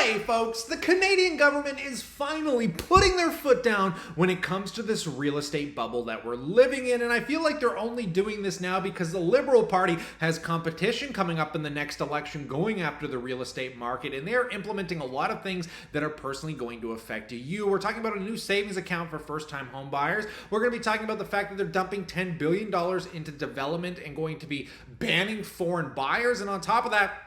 Hey folks, the Canadian government is finally putting their foot down when it comes to this real estate bubble that we're living in, and I feel like they're only doing this now because the Liberal Party has competition coming up in the next election going after the real estate market, and they're implementing a lot of things that are personally going to affect you. We're talking about a new savings account for first-time home buyers. We're going to be talking about the fact that they're dumping $10 billion into development and going to be banning foreign buyers, and on top of that,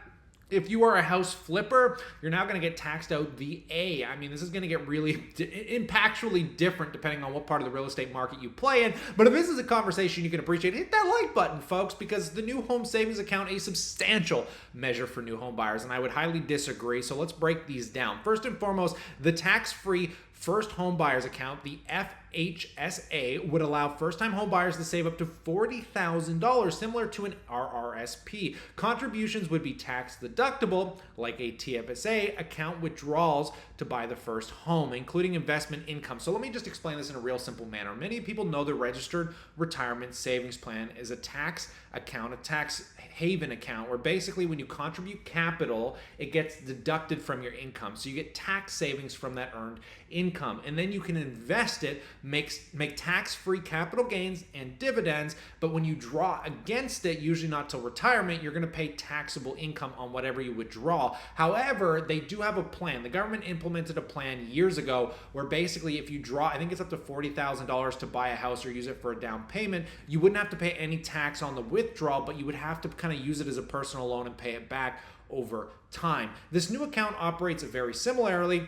if you are a house flipper, you're now going to get taxed out VA. I mean, this is going to get really impactfully different depending on what part of the real estate market you play in. But if this is a conversation you can appreciate, hit that like button, folks, because the new home savings account is a substantial measure for new home buyers, and I would highly disagree. So let's break these down. First and foremost, the tax-free first home buyers account, the FHSA, would allow first-time home buyers to save up to $40,000, similar to an RRSP. Contributions would be tax deductible, like a TFSA account withdrawals to buy the first home, including investment income. So let me just explain this in a real simple manner. Many people know the registered retirement savings plan is a tax account, a tax haven account, where basically when you contribute capital, it gets deducted from your income. So you get tax savings from that earned income, and then you can invest it, make tax-free capital gains and dividends, but when you draw against it, usually not till retirement, you're going to pay taxable income on whatever you withdraw. However, they do have a plan. The government implemented a plan years ago where basically if you draw, I think it's up to $40,000 to buy a house or use it for a down payment, you wouldn't have to pay any tax on the withdrawal, but you would have to kind of use it as a personal loan and pay it back over time. This new account operates very similarly,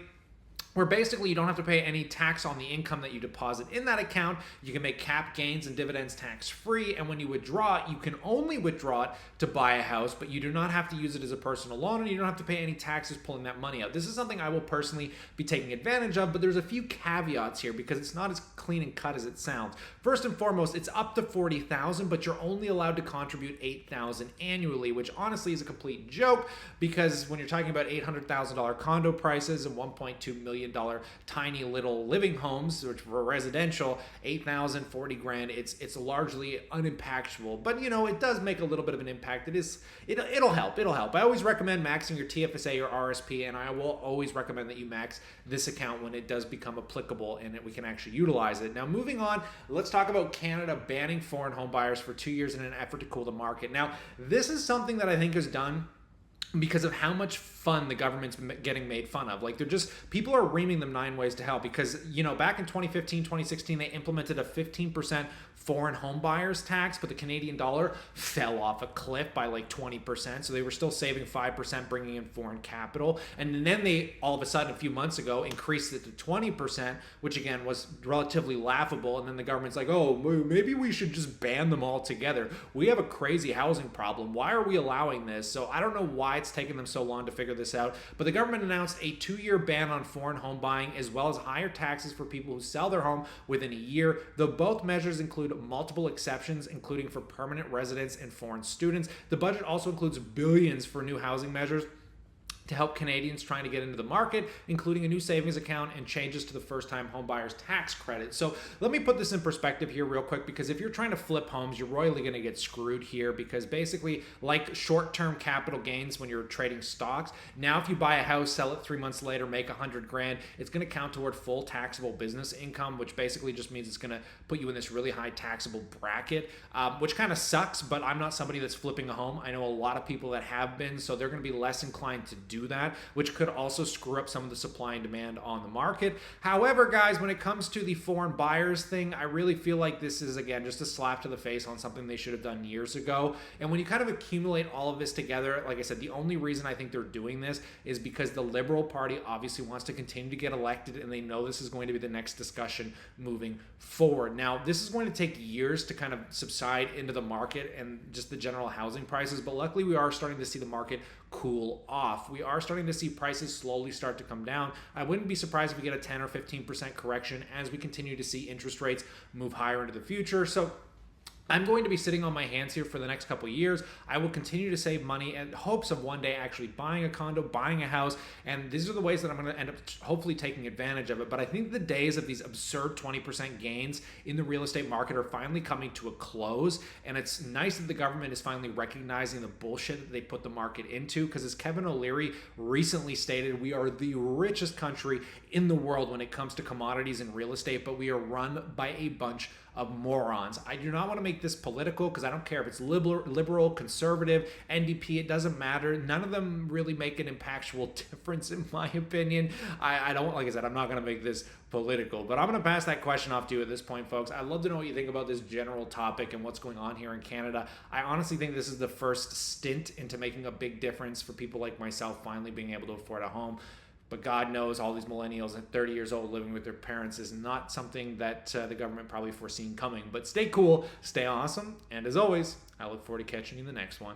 where basically you don't have to pay any tax on the income that you deposit in that account. You can make cap gains and dividends tax-free, and when you withdraw it, you can only withdraw it to buy a house, but you do not have to use it as a personal loan, and you don't have to pay any taxes pulling that money out. This is something I will personally be taking advantage of, but there's a few caveats here because it's not as clean and cut as it sounds. First and foremost, it's up to $40,000, but you're only allowed to contribute $8,000 annually, which honestly is a complete joke because when you're talking about $800,000 condo prices and $1.2 million tiny little living homes, which for residential, 8,000, 40 grand, it's largely unimpactful. But you know, it does make a little bit of an impact. It'll help. I always recommend maxing your TFSA or RSP, and I will always recommend that you max this account when it does become applicable and that we can actually utilize it. Now, moving on, let's talk about Canada banning foreign home buyers for 2 years in an effort to cool the market. Now, this is something that I think is done because of how much fun the government's getting made fun of. Like, people are reaming them 9 ways to hell because, you know, back in 2015, 2016, they implemented a 15% foreign home buyers tax, but the Canadian dollar fell off a cliff by like 20%. So they were still saving 5%, bringing in foreign capital. And then they, all of a sudden, a few months ago, increased it to 20%, which again was relatively laughable. And then the government's like, oh, maybe we should just ban them all together. We have a crazy housing problem. Why are we allowing this? So I don't know why it's taken them so long to figure this out, but the government announced a 2-year ban on foreign home buying as well as higher taxes for people who sell their home within a year, though both measures include multiple exceptions, including for permanent residents and foreign students. The budget also includes billions for new housing measures to help Canadians trying to get into the market, including a new savings account and changes to the first-time home buyers tax credit. So let me put this in perspective here real quick, because if you're trying to flip homes, you're royally going to get screwed here, because basically, like short-term capital gains when you're trading stocks, now if you buy a house, sell it 3 months later, make 100 grand, it's going to count toward full taxable business income, which basically just means it's going to put you in this really high taxable bracket, which kind of sucks, but I'm not somebody that's flipping a home. I know a lot of people that have been, so they're going to be less inclined to do that, which could also screw up some of the supply and demand on the market. However, guys, when it comes to the foreign buyers thing, I really feel like this is, again, just a slap to the face on something they should have done years ago. And when you kind of accumulate all of this together, like I said, the only reason I think they're doing this is because the Liberal Party obviously wants to continue to get elected, and they know this is going to be the next discussion moving forward. Now, this is going to take years to kind of subside into the market and just the general housing prices, but luckily we are starting to see the market cool off. We are starting to see prices slowly start to come down. I wouldn't be surprised if we get a 10 or 15% correction as we continue to see interest rates move higher into the future. So I'm going to be sitting on my hands here for the next couple of years. I will continue to save money in hopes of one day actually buying a condo, buying a house, and these are the ways that I'm going to end up hopefully taking advantage of it. But I think the days of these absurd 20% gains in the real estate market are finally coming to a close, and it's nice that the government is finally recognizing the bullshit that they put the market into, because as Kevin O'Leary recently stated, we are the richest country in the world when it comes to commodities and real estate, but we are run by a bunch of morons. I do not want to make this political because I don't care if it's liberal, conservative, NDP, it doesn't matter. None of them really make an impactful difference in my opinion. I don't, like I said, I'm not going to make this political, but I'm going to pass that question off to you at this point, folks. I'd love to know what you think about this general topic and what's going on here in Canada. I honestly think this is the first stint into making a big difference for people like myself finally being able to afford a home. But God knows all these millennials at 30 years old living with their parents is not something that the government probably foreseen coming. But stay cool, stay awesome, and as always, I look forward to catching you in the next one.